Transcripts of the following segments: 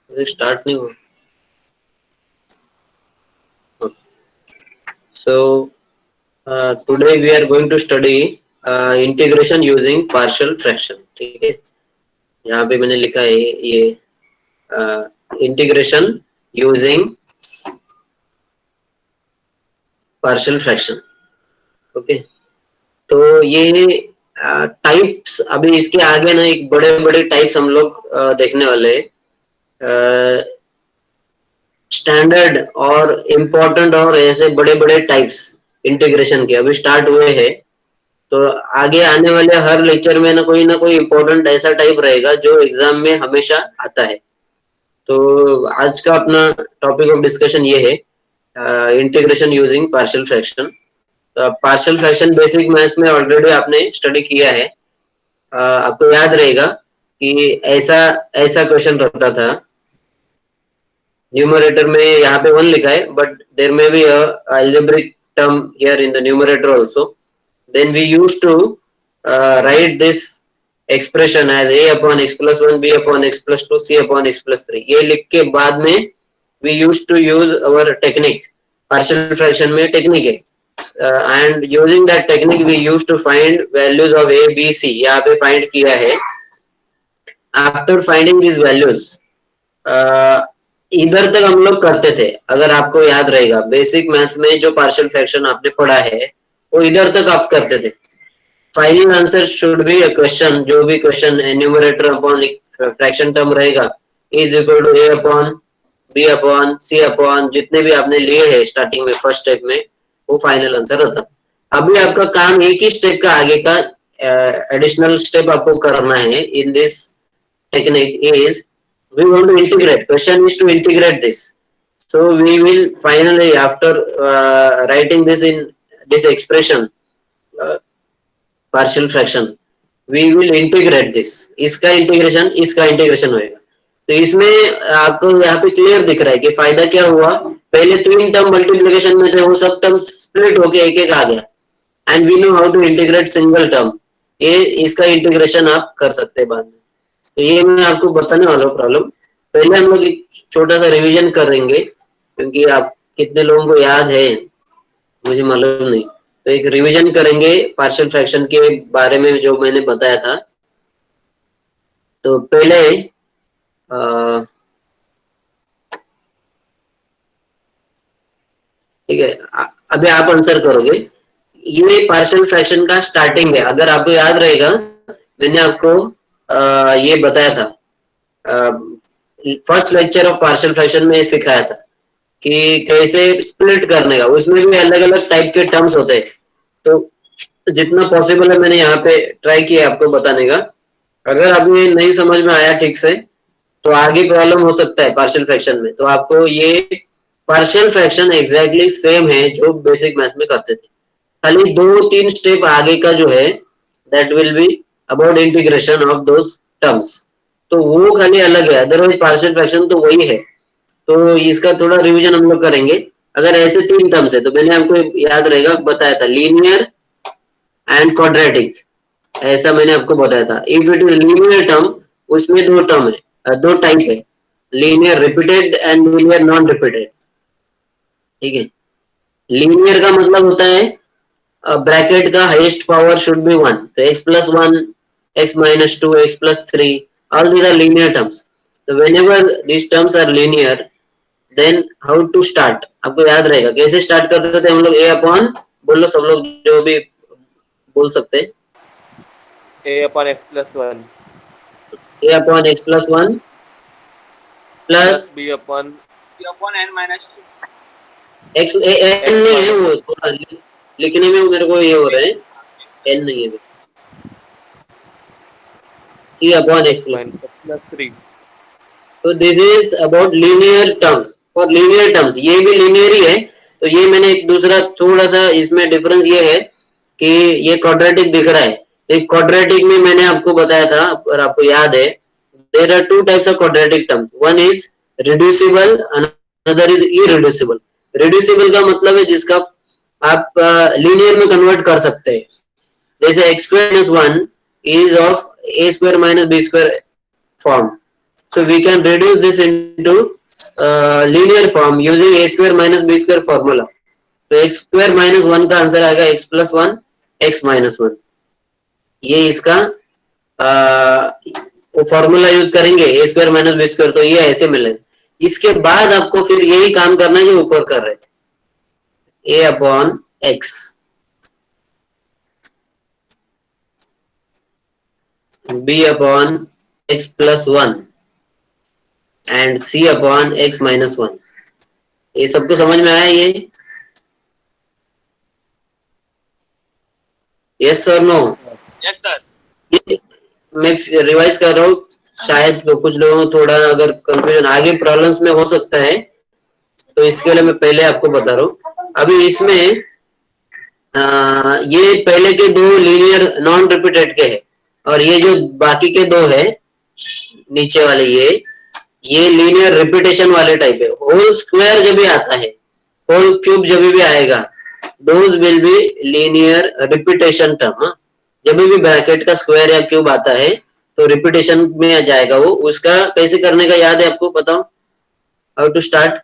Start नहीं हुआ। So today we are going to study integration using partial fraction. ठीक है, यहाँ पे मैंने लिखा है ये integration using partial fraction. Okay, तो ये टाइप्स अभी इसके आगे ना एक बड़े बड़े टाइप्स हम लोग देखने वाले हैं। स्टैंडर्ड और इम्पोर्टेंट और ऐसे बड़े बड़े टाइप्स इंटीग्रेशन के अभी स्टार्ट हुए हैं। तो आगे आने वाले हर लेक्चर में ना कोई इम्पोर्टेंट ऐसा टाइप रहेगा जो एग्जाम में हमेशा आता है। तो आज का अपना टॉपिक ऑफ डिस्कशन ये है integration using partial fraction. Partial fraction basic maths में ऑलरेडी आपने स्टडी किया है। आपको याद रहेगा कि ऐसा ऐसा क्वेश्चन रहता था। न्यूमरेटर में यहाँ पे 1 लिखा है, बट देयर में B algebraic term here in the numerator also. Then we used to write this expression as a upon x plus 1, b upon x plus 2, c upon x plus 3. ये लिख के बाद में we used to use our technique. partial fraction में technique है, and using that technique we used to find values of a b c. यहाँ पे find किया है। after finding these values इधर तक हम लोग करते थे। अगर आपको याद रहेगा बेसिक मैथ्स में जो पार्शियल फ्रैक्शन आपने पढ़ा है वो इधर तक आप करते थे। Final answer should be a question, जो भी question numerator upon fraction term रहेगा is equal to A upon B upon C upon जितने भी आपने लिए हैं स्टार्टिंग में फर्स्ट स्टेप में, वो फाइनल आंसर होता। अभी आपका काम एक ही स्टेप का आगे का एडिशनल स्टेप आपको करना है in this technique is we want to integrate. Question is to integrate this. So we will finally, after writing this in this expression, partial fraction, we will integrate this. इसका integration होएगा। तो इसमें आपको यहाँ पे क्लियर दिख रहा है कि फायदा क्या हुआ। पहले 3 टर्म मल्टीप्लिकेशन में थे, वो सब टर्म स्प्लिट होके एक एक आ गया। And we know how to integrate single term. ये इसका इंटीग्रेशन आप कर सकते हैं बाद में। तो ये मैं आपको बताने वाला हूँ प्रॉब्लम। पहले हम लोग एक छोटा सा रिवीजन करेंगे, क्योंकि आप कितने लोगों को याद है मुझे मालूम नहीं। तो एक रिवीजन करेंगे पार्शियल फ्रैक्शन के बारे में जो मैंने बताया था। तो पहले ठीक है, अभी आप आंसर करोगे। ये पार्शियल फ्रैक्शन का स्टार्टिंग है। अगर आपको याद रहेगा मैंने आपको ये बताया था first lecture of partial fraction में सिखाया था कि कैसे स्प्लिट करने का। उसमें भी अलग अलग टाइप के टर्म्स होते हैं। तो जितना पॉसिबल है मैंने यहाँ पे ट्राई किया आपको बताने का। अगर अभी नहीं समझ में आया ठीक से तो आगे प्रॉब्लम हो सकता है पार्शियल फ्रैक्शन में। तो आपको ये पार्शियल फ्रैक्शन एग्जैक्टली सेम है जो बेसिक मैथ्स में करते थे, खाली 2-3 स्टेप आगे का जो है that will be about integration of those terms. तो वो खाली अलग है, अदरवाइज पार्शियल फ्रैक्शन तो वही है। तो इसका थोड़ा रिवीजन हम लोग करेंगे। अगर ऐसे 3 टर्म्स है तो मैंने आपको याद रहेगा बताया था लीनियर एंड क्वाड्रेटिक, ऐसा मैंने आपको बताया था। If it is linear term उसमें 2 टर्म है, 2 टाइप है, linear repeated and linear non repeated. ठीक है, लीनियर का मतलब होता है ब्रैकेट का हाईएस्ट पावर शुड बी 1, तो x plus 1, x minus 2, x plus 3, all these are linear terms. So whenever these terms are linear, then how to start आपको याद रहेगा। कैसे स्टार्ट करते थे हम लोग? a अपॉन, बोलो सब लोग जो भी बोल सकते हैं, a upon x plus 1 a upon x plus 1 plus b upon n minus 2 x n नहीं है, वो थोड़ा लिखने में मेरे को ये हो रहा है, n नहीं है, c upon x plus 3। तो this is about linear terms. For linear terms ये भी लीनियर ही है। तो ये मैंने एक दूसरा थोड़ा सा इसमें डिफरेंस ये है कि ये क्वाड्रेटिक दिख रहा है। एक क्वाड्रेटिक में मैंने आपको बताया था, अगर आपको याद है, there are 2 types of quadratic terms. One is reducible, another is irreducible. Reducible का मतलब है जिसका आप लीनियर में कन्वर्ट कर सकते हैं। जैसे x square minus 1 is of a square minus b square form, So we can reduce this into linear form using a square minus b square formula. तो x square minus 1 का answer आएगा x plus 1 x minus 1. ये इसका formula use करेंगे a square minus b square, तो ये ऐसे मिले. इसके बाद आपको फिर यही काम करना है जो ऊपर कर रहे थे, a upon x b upon x plus 1 and c upon x minus 1. ये सबको समझ में आया ये? यस और नो? Yes sir. मैं रिवाइज कर रहा हूँ, शायद कुछ लोगों को थोड़ा अगर कंफ्यूजन आगे प्रॉब्लम्स में हो सकता है, तो इसके लिए मैं पहले आपको बता रहा हूँ. अभी इसमें ये पहले के दो लीनियर नॉन रिपीटेड के हैं और ये जो बाकी के दो है नीचे वाले ये लीनियर रिपीटेशन वाले टाइप है. होल स्क्वायर जब भी आता है, होल क्यूब जब भी आएगा, those will be linear repetition term. जब भी ब्रैकेट का स्क्वायर या क्यूब आता है तो रिपीटेशन में आ जाएगा वो. उसका कैसे करने का याद है आपको? बताओ how to start.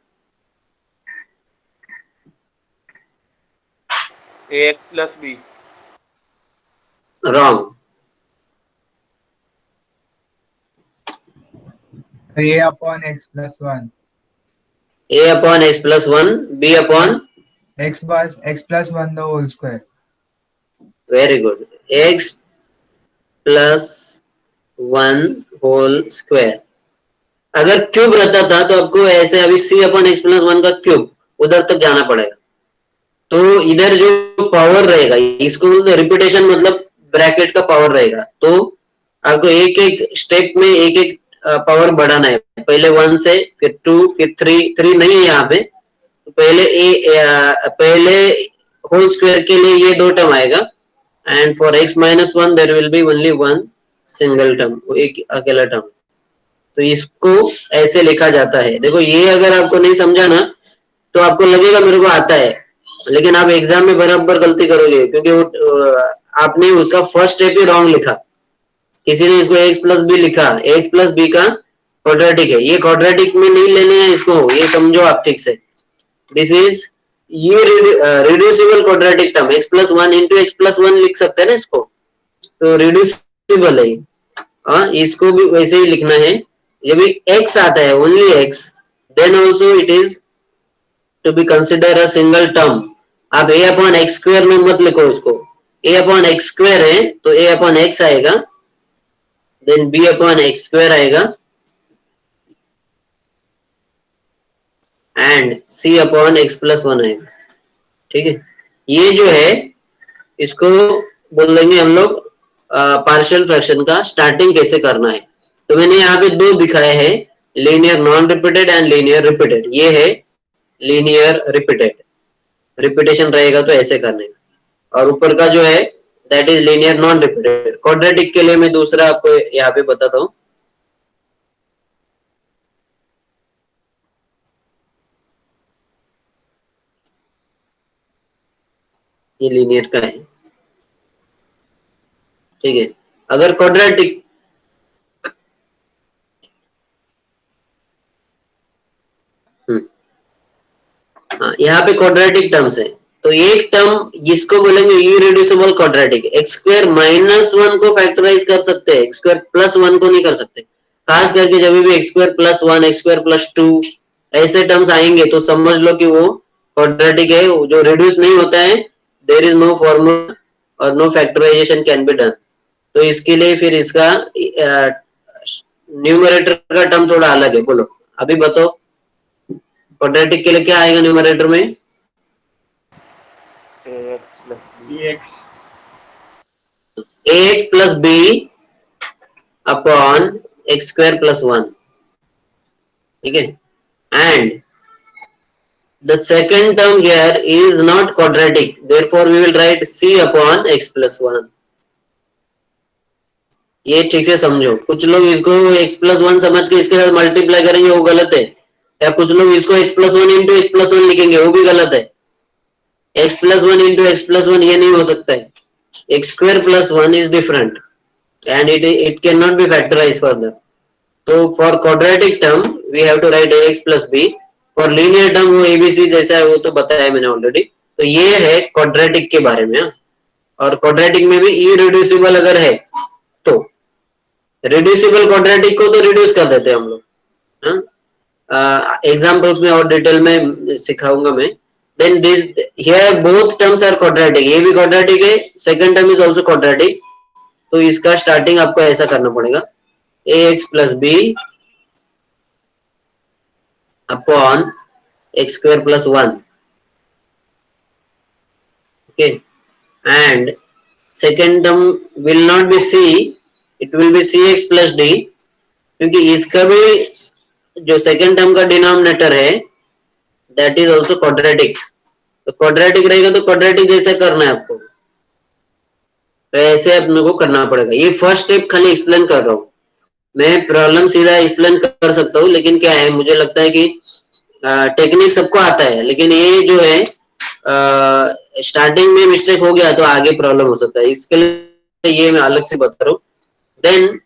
ax plus b. Wrong. A upon x plus 1. a upon x plus 1 b upon X plus 1 the whole square. very good. x plus 1 whole square. अगर क्यूब रहता था तो आपको ऐसे अभी c upon x plus 1 का cube उधर तक जाना पड़ेगा. तो इधर जो पावर रहेगा इसको रिपीटेशन मतलब ब्रैकेट का पावर रहेगा. तो आपको एक एक स्टेप में एक एक पावर बढ़ाना है. पहले 1 से फिर 2 फिर 3 नहीं है यहाँ पे. पहले होल स्क्वायर के लिए ये दो टर्म आएगा and for x minus 1 there will be only one single term, एक अकेला टर्म. तो इसको ऐसे लिखा जाता है. देखो ये अगर आपको नहीं समझा ना तो आपको लगेगा मेरे को आता है, लेकिन आप एग्जाम में बराबर गलती करोगे क्योंकि आपने उसका फर्स्ट स्टेप ही रॉन्ग लिखा. किसी ने इसको x प्लस बी लिखा, x प्लस बी का क्वाड्रेटिक है. ये क्वाड्रेटिक में नहीं लेने हैं इसको, ये समझो आप ठीक से. दिस इज ये reducible quadratic term. x plus 1 into x plus 1 लिख सकते हैं ना इसको, तो रिड्यूसिबल है. इसको भी वैसे ही लिखना है. जब भी x आता है only x, then also it is to be consider a single term. आप a अपॉन एक्स स्क्वायर में मत लिखो उसको. a अपॉन एक्स स्क्वायर है तो a अपॉन एक्स आएगा, then b upon x square आएगा and c upon x plus 1 आएगा. ठीक है. ये जो है इसको बोल देंगे हम लोग पार्शियल फ्रैक्शन का स्टार्टिंग कैसे करना है. तो मैंने यहाँ पे दो दिखाए हैं, linear non repeated and linear repeated. ये है लीनियर रिपीटेड. रिपीटेशन रहेगा तो ऐसे करने का, और ऊपर का जो है that is linear non repeated. Quadratic के लिए मैं दूसरा आपको यहाँ पे बताता हूँ. ये लीनियर का है. ठीक है. अगर क्वाड्रेटिक यहाँ पे क्वाड्रेटिक टर्म्स है, तो एक टर्म जिसको बोलेंगे irreducible quadratic. X square minus 1 को फैक्टराइज कर सकते हैं, एक्स स्क्वायर प्लस 1 को नहीं कर सकते. खास करके जब भी x square plus 1 x square plus 2 ऐसे टर्म्स आएंगे तो समझ लो कि वो क्वाड्रेटिक है, जो रिड्यूस नहीं होता है. देयर इज नो फॉर्मूला और no factorization can be done. तो इसके लिए फिर इसका न्यूमरेटर का टर्म थोड़ा अलग है. बोलो अभी बताओ क्वाड्रेटिक के लिए क्या आएगा न्यूमरेटर में? ax plus b upon x square plus 1. ठीक है. And the second term here is not quadratic, therefore we will write c upon x plus 1. ये ठीक से समझो. कुछ लोग इसको x plus 1 समझ के इसके साथ मल्टीप्लाई करेंगे, वो गलत है. या कुछ लोग इसको x plus 1 into x plus 1 लिखेंगे, वो भी गलत है. x plus 1 into x plus 1 ये नहीं हो सकता है. x square plus 1 is different and it cannot be factorized further. तो for quadratic term we have to write ax plus B, for linear term वो abc जैसा है वो तो बताया मैंने ऑलरेडी। तो ये है क्वाड्रेटिक के बारे में। और क्वाड्रेटिक में भी इरिड्यूसिबल अगर है तो, रिड्यूसिबल क्वाड्रेटिक को तो रिड्यूस कर देते हैं हम लोग। एग्जाम्पल्स में और डिटेल में सिखाऊंगा मैं। Then this here both terms are quadratic, ये भी क्वाड्रेटिक है, second term is also quadratic. तो इसका स्टार्टिंग आपको ऐसा करना पड़ेगा, ax plus B upon x square plus 1, okay. And second term will not be c, it will be cx plus d, क्योंकि इसका भी जो सेकेंड टर्म का डिनोमिनेटर है दैट इज आल्सो क्वाड्रेटिक। तो क्वाड्रेटिक रहेगा तो क्वाड्रेटिक जैसे करना है आपको, तो ऐसे अपने को करना पड़ेगा। ये फर्स्ट स्टेप खाली एक्सप्लेन कर रहा हूँ मैं, प्रॉब्लम सीधा एक्सप्लेन कर सकता हूँ, लेकिन क्या है मुझे लगता है कि टेक्निक सबको आता है, लेकिन ये जो है स्टार्टिंग में मिस्टेक हो गया तो आगे प्रॉब्लम हो सकता है, इसके लिए ये मैं अलग से बता रहा हूँ। देन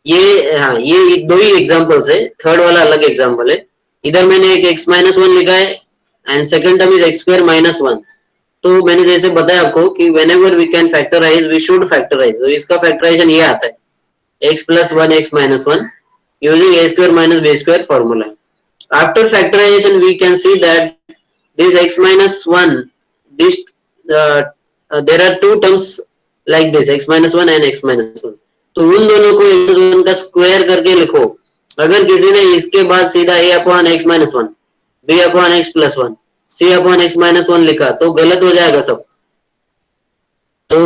ये दो ही एग्जांपल्स है, थर्ड वाला अलग एग्जांपल है। इधर मैंने एक x माइनस 1 लिखा है and second term is x square minus 1। तो मैंने जैसे बताया आपको कि whenever we can factorize we should factorize, तो इसका फैक्टराइजेशन ये आता है x plus 1 x minus 1 using a square minus b square formula. After factorization we can see that this x minus 1, this there are two terms like this, x minus 1 and x minus 1। तो उन दोनों को x1 का square करके लिखो। अगर किसी ने इसके बाद सीधा a upon x minus 1, b upon x plus 1, c upon x minus 1 लिखा तो गलत हो जाएगा सब। तो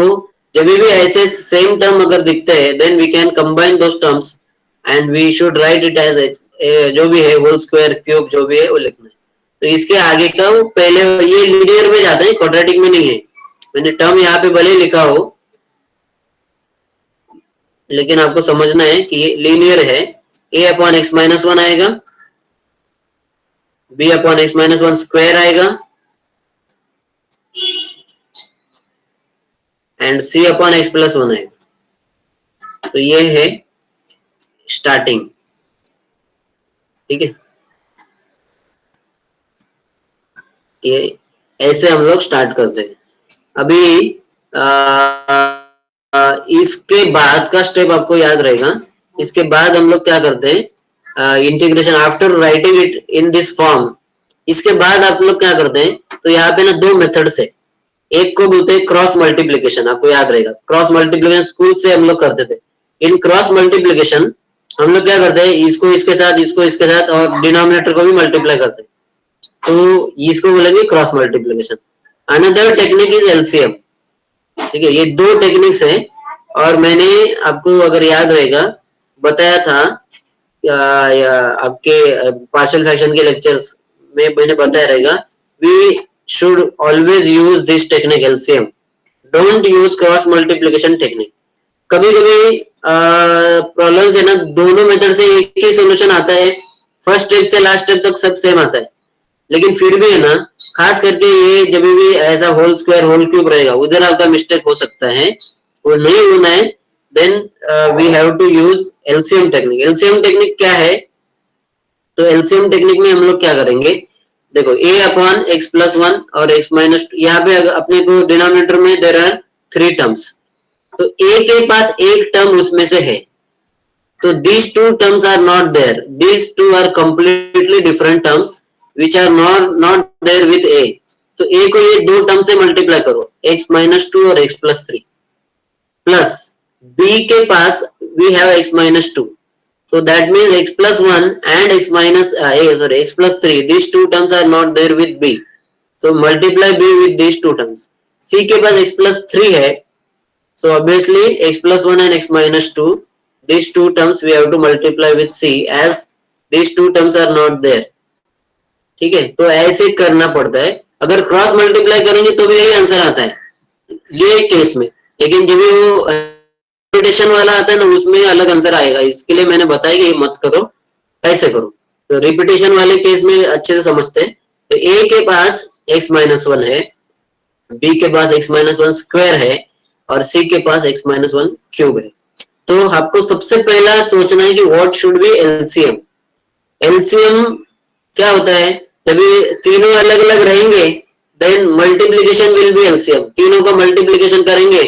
जब भी ऐसे सेम टर्म अगर दिखते हैं then we can combine those terms and we should write it as जो भी है होल स्क्वायर क्यूब जो भी है वो लिखना है। तो इसके आगे का वो पहले ये लीनियर में जाता है, क्वाड्रेटिक में नहीं है। मैंने टर्म यहाँ पे भले लिखा हो लेकिन आपको समझना है कि ये लीनियर है। a अपॉन एक्स माइनस 1 आएगा, b upon x minus 1 square आएगा and c upon x plus 1 आएगा। तो ये है स्टार्टिंग, ठीक है। ये ऐसे हम लोग स्टार्ट करते हैं। अभी इसके बाद का स्टेप आपको याद रहेगा। इसके बाद हम लोग क्या करते हैं, integration after writing it in this form, इसके बाद आप लोग क्या करते हैं, तो यहाँ पे ना दो मेथड्स है। एक को बोलते हैं क्रॉस मल्टीप्लीकेशन, आपको याद रहेगा क्रॉस मल्टीप्लीकेशन स्कूल से हम लोग करते थे। इन क्रॉस मल्टीप्लीकेशन हम लोग क्या करते हैं, इसको इसके साथ, इसको इसके साथ और डिनोमिनेटर को भी मल्टीप्लाई करते हैं, तो इसको बोलेंगे cross multiplication. Another technique is LCM, ठीक है। ये दो टेक्निक्स हैं और मैंने आपको अगर याद रहेगा बताया था आपके पार्शियल फ्रैक्शन के लेक्चर्स में मैंने बताया रहेगा, we should always use this technique LCM, don't use cross multiplication technique. कभी कभी प्रॉब्लम्स है ना, दोनों मेथड से एक ही सॉल्यूशन आता है, फर्स्ट स्टेप से लास्ट स्टेप तक सब सेम आता है, लेकिन फिर भी है ना, खास करके ये जब भी ऐसा होल स्क्वायर होल क्यूब रहेगा उधर आपका मिस्टेक हो सकता है, वो नहीं होना है। Then we have to use LCM technique. LCM technique क्या है, तो एलसीएम टेक्निक में हम लोग क्या करेंगे, देखो a अपॉन एक्स प्लस 1 और x माइनस 2, यहाँ पे अपने को डिनोमिनेटर में देर आर 3 टर्म्स, तो a के पास एक टर्म उसमें से है, तो these two terms are not there, these two are completely different terms which are not there with a। तो a को ये दो टर्म से मल्टीप्लाई करो, x माइनस 2 और x प्लस 3, प्लस b के पास we have x minus 2, so that means x plus 1 and x minus x plus 3, these two terms are not there with b, so multiply b with these two terms। c के पास x plus 3 है, so obviously x plus 1 and x minus 2, these two terms we have to multiply with c as these two terms are not there, ठीक है। तो ऐसे करना पड़ता है। अगर क्रॉस मल्टीप्लाई करेंगे तो भी यही आंसर आता है ये केस में, लेकिन जब वो रिपीटेशन वाला आता है ना उसमें अलग आंसर आएगा। इसके लिए मैंने बताया कि ये मत करो, ऐसे करो। तो रिपीटेशन वाले केस में अच्छे से समझते हैं। तो a के पास x माइनस 1 है, b के पास x माइनस 1 स्क्वायर है और c के पास x माइनस 1 क्यूब है। तो आपको सबसे पहला सोचना है कि what should be LCM. LCM क्या होता है, जब ये तीनों अलग अलग रहेंगे then multiplication will be LCM, तीनों का मल्टीप्लीकेशन करेंगे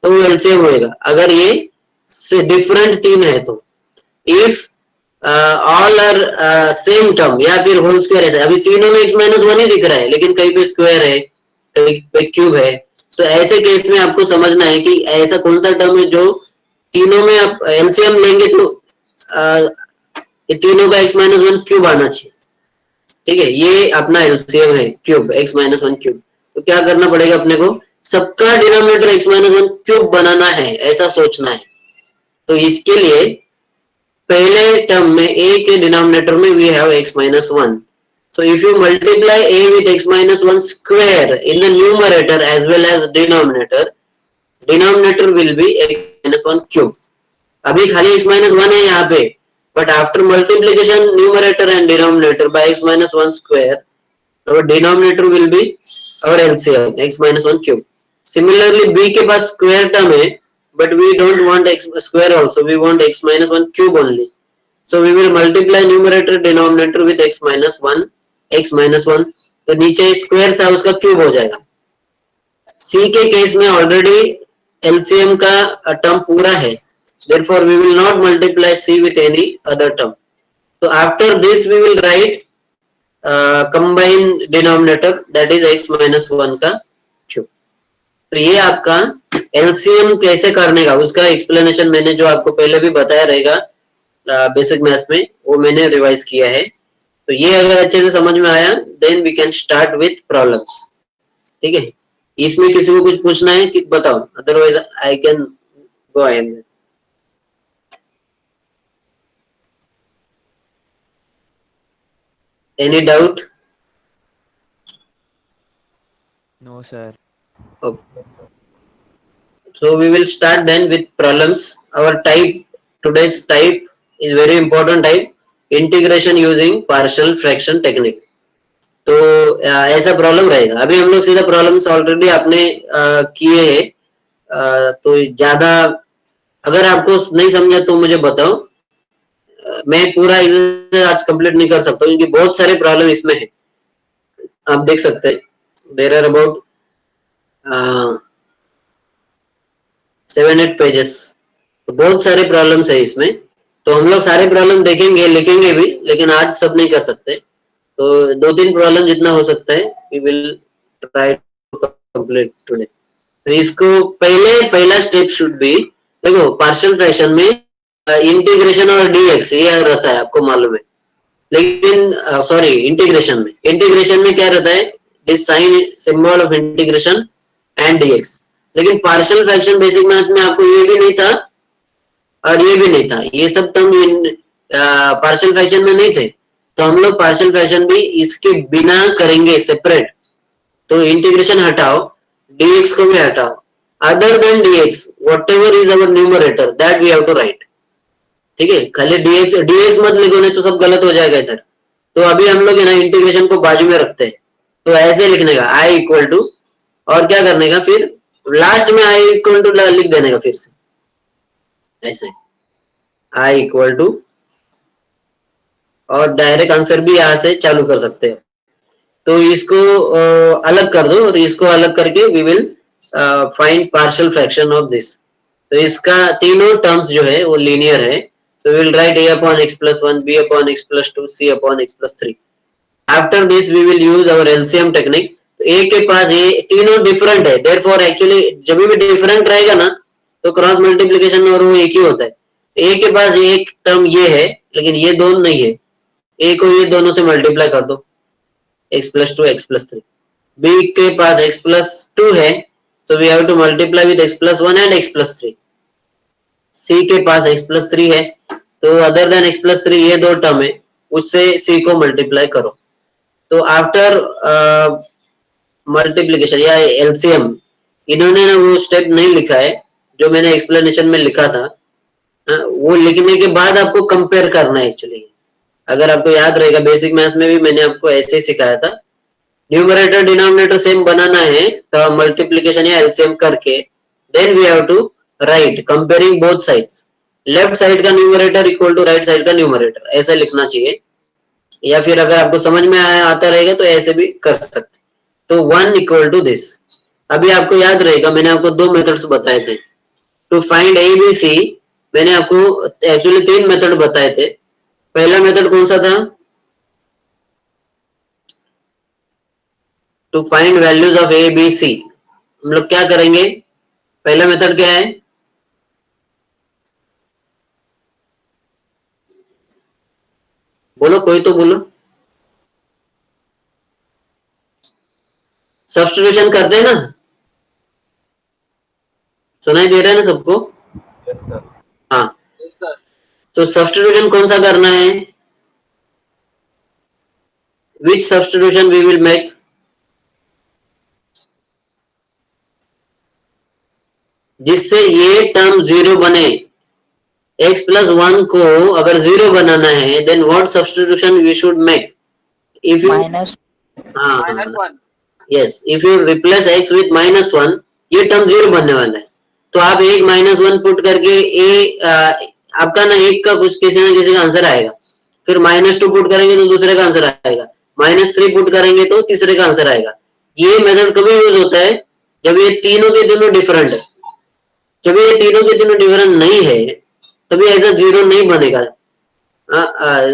तो वो एलसीएम होएगा, अगर ये डिफरेंट तीन है तो। If all are same term या फिर होल स्क्वायर है, अभी तीनों में x-1 ही दिख रहा है लेकिन कहीं पे स्क्वायर है कहीं पे क्यूब है, तो ऐसे केस में आपको समझना है कि ऐसा कौन सा टर्म है जो तीनों में आप एलसीएम लेंगे तो ये तीनों का x-1 क्यूब आना चाहिए। ठीक है, ये अपना एलसीएम है क्यूब, x-1 क्यूब। तो क्या करना पड़ेगा अपने को, सबका डिनोमिनेटर x-1 क्यूब बनाना है, ऐसा सोचना है। तो इसके लिए पहले टर्म में a के डिनोमिनेटर में we have x-1, so if you multiply a with x-1 square in the numerator as well as denominator will be x-1 cube। अभी खाली x-1 है यहाँ पे, but after multiplication numerator and denominator by x-1 square, our denominator will be our LCM x-1 cube। Similarly b के पास square term है but we don't want x square also, we want x-1 cube only, so we will multiply numerator denominator with x-1 तो नीचे square था उसका cube हो जाएगा। c के case में ऑलरेडी एलसीएम का टर्म पूरा है, therefore we will not multiply c with any other term। so after this we will write combine denominator that is x-1 का क्यूब। तो ये आपका एलसीएम कैसे करने का उसका एक्सप्लेनेशन मैंने जो आपको पहले भी बताया रहेगा बेसिक मैथ्स में, वो मैंने रिवाइज किया है। तो ये अगर अच्छे से समझ में आया then we can start with problems. ठीक है, इसमें किसी को कुछ पूछना है कि बताओ, otherwise I can go ahead. Any doubt? No, sir. Okay. So we will start then with problems. Our type, today's type is very important type, integration using partial fraction technique। तो ऐसा प्रॉब्लम रहेगा। अभी हम लोग सीधा problems already आपने किए हैं, तो ज्यादा अगर आपको नहीं समझा तो मुझे बताओ, मैं पूरा आज कंप्लीट नहीं कर सकता क्योंकि बहुत सारे प्रॉब्लम इसमें है। आप देख सकते हैं देयर आर अबाउट 7-8 पेजेस, तो बहुत सारे प्रॉब्लम्स है इसमें। तो हम लोग सारे प्रॉब्लम देखेंगे, लिखेंगे भी, लेकिन आज सब नहीं कर सकते। तो 2-3 प्रॉब्लम जितना हो सकता है we will try to complete today. तो इसको पहला स्टेप शुड बी, देखो पार्शियल फ्रैक्शन में इंटीग्रेशन और डीएक्स ये रहता है, आपको मालूम है। लेकिन सॉरी, इंटीग्रेशन में क्या रहता है, this sign symbol of integration and d x. लेकिन पार्शियल फ्रैक्शन बेसिक मैथ्स में आपको ये भी नहीं था और ये भी नहीं था, ये सब टर्म पार्शियल फ्रैक्शन में नहीं थे। तो हम लोग पार्शियल फ्रैक्शन भी इसके बिना करेंगे सेपरेट। तो इंटीग्रेशन हटाओ, डीएक्स को भी हटाओ, other than d x whatever is our numerator that we have to write. ठीक है, खाली डीएक्स मत लिखो नहीं तो सब गलत हो जाएगा इधर। तो अभी हम लोग है ना इंटीग्रेशन को बाजू में रखते हैं, तो ऐसे लिखने का आई इक्वल टू, और क्या करने का फिर लास्ट में आई इक्वल टू लिख देने का, फिर से ऐसे आई इक्वल टू, और डायरेक्ट आंसर भी यहां से चालू कर सकते हो। तो इसको अलग कर दो और इसको अलग करके we will find partial fraction of this. तो इसका तीनों टर्म्स जो है वो लीनियर है। So we will write a upon x plus 1, b upon x plus 2, c upon x plus 3. After this we will use our LCM technique. तो a के पास ये तीनों डिफरेंट है, therefore actually जब भी डिफरेंट रहेगा ना तो क्रॉस मल्टीप्लिकेशन और वो एक ही होता है। a के पास एक टर्म ये है लेकिन ये दोनों नहीं है, a को ये दोनों से मल्टीप्लाई कर दो, x plus 2 x plus 3। b के पास x plus 2 है, so we have to multiply with x plus 1 and x plus 3। c के पास x plus 3 है, तो अदर देन x plus 3 ये दो टर्म है, उससे c को मल्टीप्लाई करो। तो आफ्टर मल्टीप्लिकेशन या एलसीएम, इन्होंने वो स्टेप नहीं लिखा है जो मैंने एक्सप्लेनेशन में लिखा था, वो लिखने के बाद आपको कंपेयर करना है एक्चुअली। अगर आपको याद रहेगा बेसिक मैथ्स में भी मैंने आपको ऐसे ही सिखाया था, न्यूमरेटर डिनोमिनेटर सेम बनाना है तो मल्टीप्लिकेशन या एलसीएम करके then we have to write comparing both sides. Left side का numerator equal to right side का न्यूमरेटर, ऐसा लिखना चाहिए। या फिर अगर आपको समझ में आता रहेगा तो ऐसे भी कर सकते। तो 1 इक्वल टू दिस। अभी आपको याद रहेगा मैंने आपको 2 मेथड्स बताए थे to find A B C. मैंने आपको एक्चुअली 3 मेथड बताए थे। पहला मेथड कौन सा था? To find values of A B C. हम लोग क्या करेंगे? पहला मेथड क्या है? बोलो, कोई तो बोलो। सब्स्टिट्यूशन करते हैं ना? सुनाई दे रहा है ना सबको? Yes sir. हाँ, यस सर। तो सब्स्टिट्यूशन कौन सा करना है? Which substitution we will make? जिससे ये टर्म जीरो बने। x प्लस 1 को अगर जीरो बनाना है then what substitution we should make? If you minus -1। Yes, if you replace x with -1 ये टर्म जीरो बनने वाला है। तो आप एक -1 पुट करके आपका ना एक का कुछ किसी ना किसी का आंसर आएगा। फिर -2 पुट करेंगे तो दूसरे का आंसर आएगा। -3 पुट करेंगे तो तीसरे का आंसर आएगा। ये मेथड कभी यूज होता है जब ये तीनों के दोनों डिफरेंट है। जब ये तीनों के तीनों डिफरेंट नहीं है तभी ऐसा जीरो नहीं बनेगा,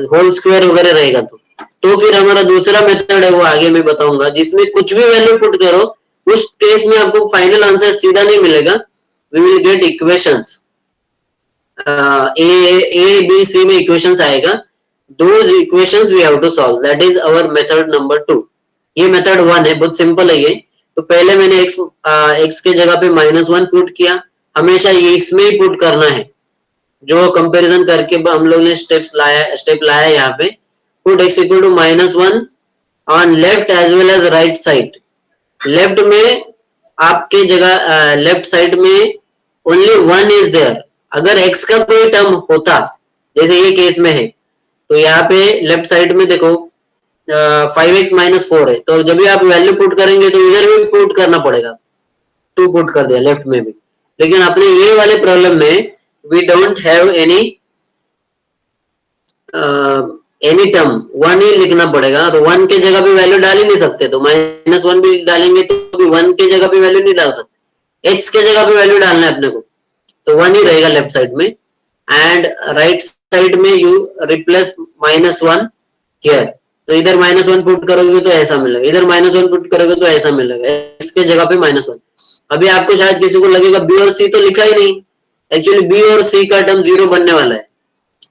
होल स्क्वायर वगैरह रहेगा। तो फिर हमारा दूसरा मेथड है वो आगे मैं बताऊंगा, जिसमें कुछ भी वैल्यू पुट करो उस केस में आपको फाइनल आंसर सीधा नहीं मिलेगा। We will get equations. A B C में इक्वेशंस आएगा। Those equations we have to solve, that is our method number 2। ये मेथड 1 है, बहुत सिंपल है ये। तो पहले मैंने x के जगह पे -1 पुट किया। हमेशा ये इसमें ही पुट करना है जो कंपैरिजन करके हम लोग ने स्टेप लाया यहाँ पे। Put x equal to -1 on left as well as right side. Left में आपके जगह लेफ्ट साइड में ओनली 1 इज देयर। अगर x का कोई टर्म होता जैसे ये केस में है तो यहाँ पे लेफ्ट साइड में देखो 5x - 4 है, तो जब भी आप वैल्यू पुट करेंगे तो इधर भी पुट करना पड़ेगा। 2 पुट कर दिया लेफ्ट में भी। लेकिन अपने ये वाले प्रॉब्लम में we don't have any term, 1 ही लिखना पड़ेगा। तो 1 के जगह पे वैल्यू डाल ही नहीं सकते, तो -1 भी डालेंगे तो भी 1 के जगह पे वैल्यू नहीं डाल सकते। x के जगह पे वैल्यू डालना है अपने को, तो 1 ही रहेगा लेफ्ट साइड में। एंड राइट साइड में यू रिप्लेस -1 हियर। तो इधर -1 पुट करोगे तो ऐसा मिलेगा, इधर -1 पुट करोगे तो ऐसा मिलेगा, x के जगह पे -1। अभी आपको शायद किसी को लगेगा b और c तो लिखा ही नहीं। एक्चुअली b और c का टर्म जीरो बनने वाला है।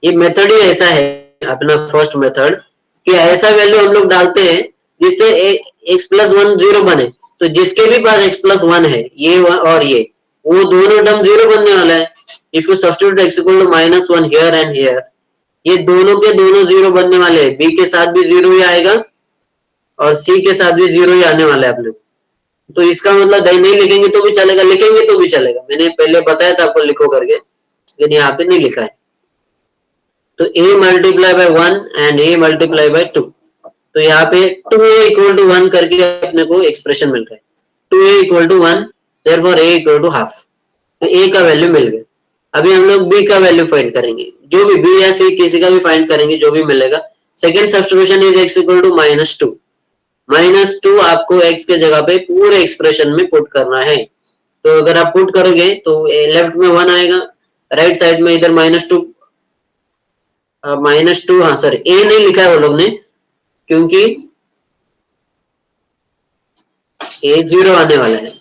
ये मेथड ही ऐसा है अपना फर्स्ट मेथड कि ऐसा वैल्यू हम लोग डालते हैं जिससे x प्लस 1 जीरो बने। तो जिसके भी पास x प्लस 1 है, ये और ये, वो दोनों टर्म जीरो बनने वाला है। If you substitute x equal to -1 here and here, ये दोनों के दोनों जीरो बनने वाले हैं। b के साथ भी जीरो ही आएगा और c के साथ भी जीरो ही आने वाला है अपने को। तो इसका मतलब नहीं लिखेंगे तो भी चलेगा, लिखेंगे तो भी चलेगा। मैंने पहले बताया था आपको लिखो करके, लेकिन यहाँ पे नहीं लिखा है। तो a multiply by 1 and a multiply by 2। तो यहाँ पे 2a इक्वल टू 1 करके अपने को एक्सप्रेशन मिल रहा है। 2a equal to 1, therefore a equal to half. तो a का वैल्यू मिल गया। अभी हम लोग b का वैल्यू फाइंड करेंगे, जो भी b या c किसी का भी फाइंड करेंगे, जो भी मिलेगा। Second substitution is x equal to -2। -2 आपको x के जगह पे पूरे एक्सप्रेशन में पुट करना है। तो अगर आप पुट करोगे तो लेफ्ट में 1 आएगा, राइट साइड में इधर -2 हाँ सॉरी a नहीं लिखा है वो लोग ने, क्योंकि a 0 आने वाला है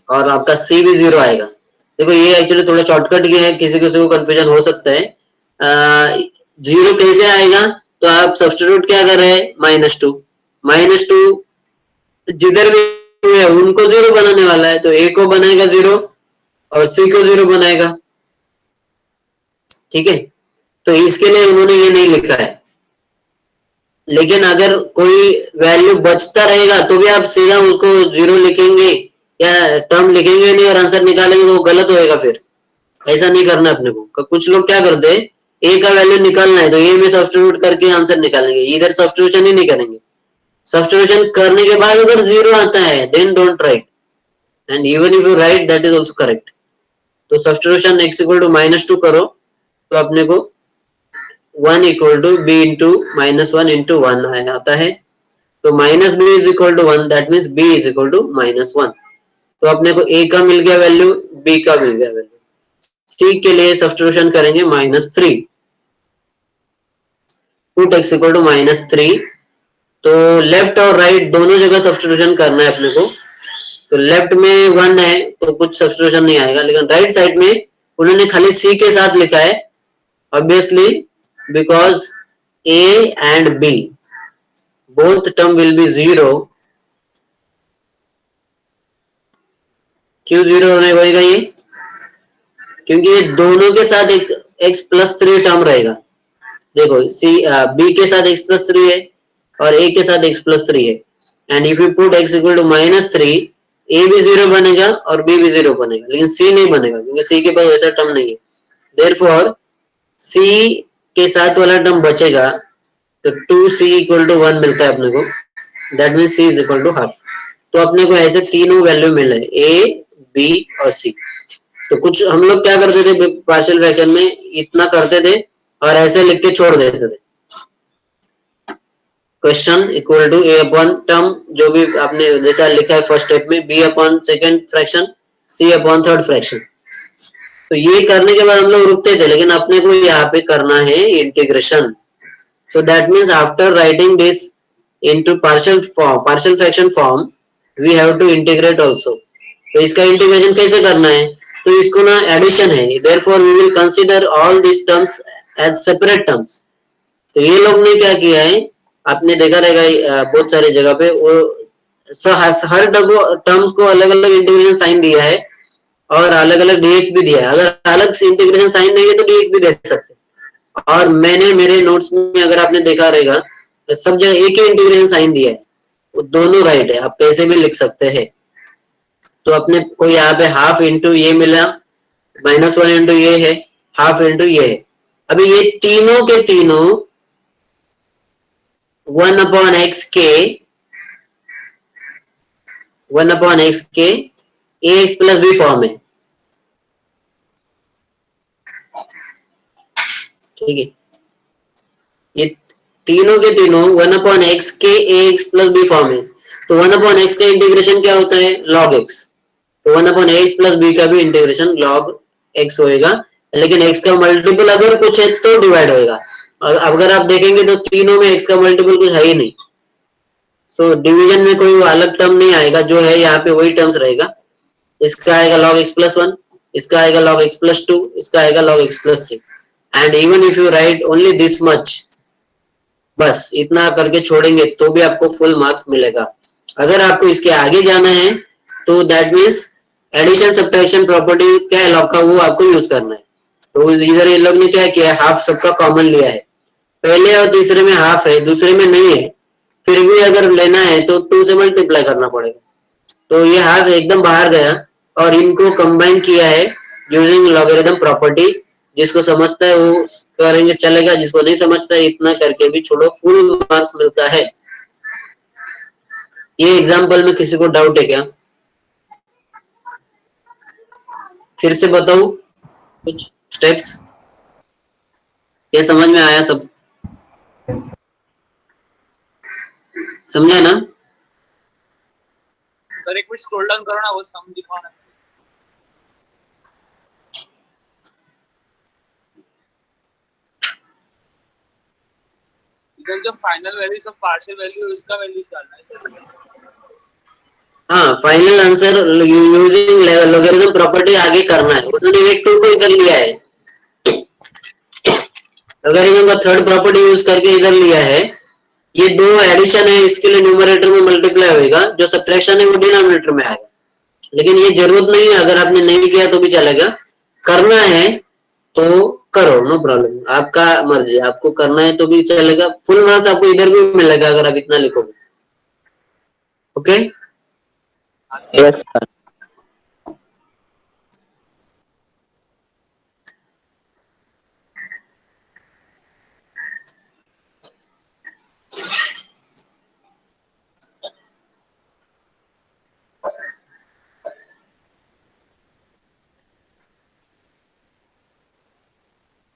और आपका c भी 0 आएगा। देखो ये एक्चुअली थोड़ा शॉर्टकट ये है, किसी किसी को कंफ्यूजन हो सकता है। 0 कैसे आएगा? तो आप सब्स्टिट्यूट क्या कर रहे हैं? -2 जिधर भी है उनको 0 बनाने वाला है, तो a को बनाएगा 0 और c को 0 बनाएगा। ठीक है, तो इसके लिए उन्होंने ये नहीं लिखा है। लेकिन अगर कोई वैल्यू बचता रहेगा तो भी आप सीधा उसको 0 लिखेंगे या टर्म लिखेंगे नहीं और आंसर निकालेंगे तो वो गलत होएगा। फिर ऐसा नहीं करना अपने को। कुछ लोग क्या करते हैं, a का वैल्यू निकालना है तो a में सब्स्टिट्यूट करके आंसर निकालेंगे, इधर सब्स्टिट्यूशन ही नहीं करेंगे। सब्स्टिट्यूशन करने के बाद अगर 0 आता है then don't write, and even if you write that is also correct. तो सब्स्टिट्यूशन x इक्वल टू -2 करो तो अपने को 1 equal to b into -1 into 1 आता है। तो minus B is equal to 1, that means b is equal to -1। तो अपने को a का मिल गया वैल्यू, b का मिल गया वैल्यू। c के लिए सब्स्टिट्यूशन करेंगे -3, पुट x इक्वल टू -3। तो लेफ्ट और राइट दोनों जगह सब्स्टिट्यूशन करना है अपने को। तो लेफ्ट में 1 है तो कुछ सब्स्टिट्यूशन नहीं आएगा, लेकिन राइट साइड में उन्होंने खाली c के साथ लिखा है, obviously because a and b both term will be 0। क्यों 0 होने होगा ये? क्योंकि ये दोनों के साथ एक x+3 टर्म रहेगा। देखो b के साथ x+3 है और a के साथ x+3 है, and if you put x equal to -3, a भी 0 बनेगा और b भी 0 बनेगा, लेकिन c नहीं बनेगा क्योंकि c के पास वैसा टर्म नहीं है। देयरफॉर c के साथ वाला टर्म बचेगा, तो 2c इक्वल टू 1 मिलता है अपने को, that means c is equal to half. तो अपने को ऐसे तीनों वैल्यू मिले, a, b और c। तो कुछ हम लोग क्या करते थे पार्शियल फ्रैक्शन में, इतना करते थे और ऐसे लिख के छोड़ देते थे, question equal to a upon term जो भी आपने जैसा लिखा है फर्स्ट स्टेप में, b upon second fraction, c upon third fraction. तो ये करने के बाद हम लोग रुकते थे, लेकिन अपने को यहाँ पे करना है integration. So that means after writing this into partial fraction form we have to integrate also. तो इसका इंटीग्रेशन कैसे करना है? तो इसको ना एडिशन है, therefore we will consider all this terms as separate terms. तो ये लोग ने क्या किया है, आपने देखा रहेगा बहुत सारी जगह पे, वो हर टर्म्स को अलग अलग इंटीग्रेशन साइन दिया है और अलग अलग डीएक्स भी दिया है। अगर अलग से इंटीग्रेशन साइन नहीं है तो डीएक्स भी दे सकते हैं। और मैंने मेरे नोट्स में अगर आपने देखा रहेगा तो सब जगह एक ही इंटीग्रेशन साइन दिया है, वो दोनों राइट है, आप कैसे भी लिख सकते हैं। तो अपने को यहाँ पे हाफ इंटू ये मिला, -1 इंटू ये है, हाफ इंटू ये है। अभी ये तीनों के तीनों 1/x के ax प्लस बी फॉर्म है, ठीक है। ये तीनों के तीनों 1/x के ax प्लस बी फॉर्म है। तो 1/x का इंटीग्रेशन क्या होता है? log x। तो 1/x प्लस बी का भी इंटीग्रेशन log x होएगा, लेकिन x का मल्टीपल अगर कुछ है तो डिवाइड होएगा। और अगर आप देखेंगे तो तीनों में x का मल्टीपल कुछ है ही नहीं, सो डिवीजन में कोई अलग टर्म नहीं आएगा, जो है यहाँ पे वही टर्म्स रहेगा। इसका आएगा log x प्लस 1, इसका आएगा log x प्लस 2, इसका आएगा log x plus 3। And even if you right only this much, बस इतना करके छोड़ेंगे तो भी आपको फुल मार्क्स मिलेगा। अगर आपको इसके आगे जाना है तो that means addition subtraction property क्या है लॉग का, वो आपको यूज करना है। तो इधर ये लोग ने क्या किया, हाफ सबका कॉमन लिया है। पहले और तीसरे में हाफ है, दूसरे में नहीं है, फिर भी अगर लेना है तो 2 से मल्टीप्लाई करना पड़ेगा। तो ये हाफ एकदम बाहर गया और इनको कंबाइन किया है यूजिंग लॉगरिथम प्रॉपर्टी। जिसको समझता है वो करेंगे चलेगा, जिसको नहीं समझता है इतना करके भी छोड़ो, फुल मार्क्स मिलता है। ये एग्जाम्पल में किसी को डाउट है क्या? फिर से बताऊं कुछ स्टेप्स, ये समझ में आया? सब समझे ना? सर एक मिनट स्क्रॉल डाउन करो ना, वो सम दिखाओ ना। इधर जो final values of partial value उसका वैल्यूज डालना है सर। हाँ, final answer using logarithm property आगे करना है। उन्होंने एक 2 को इधर लिया है, लॉगरिथम का थर्ड प्रॉपर्टी यूज करके इधर लिया है। ये 2 एडिशन है, इसके लिए न्यूमरेटर में मल्टीप्लाई होएगा, जो सब्ट्रैक्शन है वो डिनोमिनेटर में आएगा। लेकिन ये जरूरत नहीं है, अगर आपने नहीं किया तो भी चलेगा, करना है तो करो, नो प्रॉब्लम, आपका मर्जी, आपको करना है तो भी चलेगा। फुल मार्क्स आपको इधर भी मिलेगा अगर आप इतना लिखोगे। Okay, yes sir.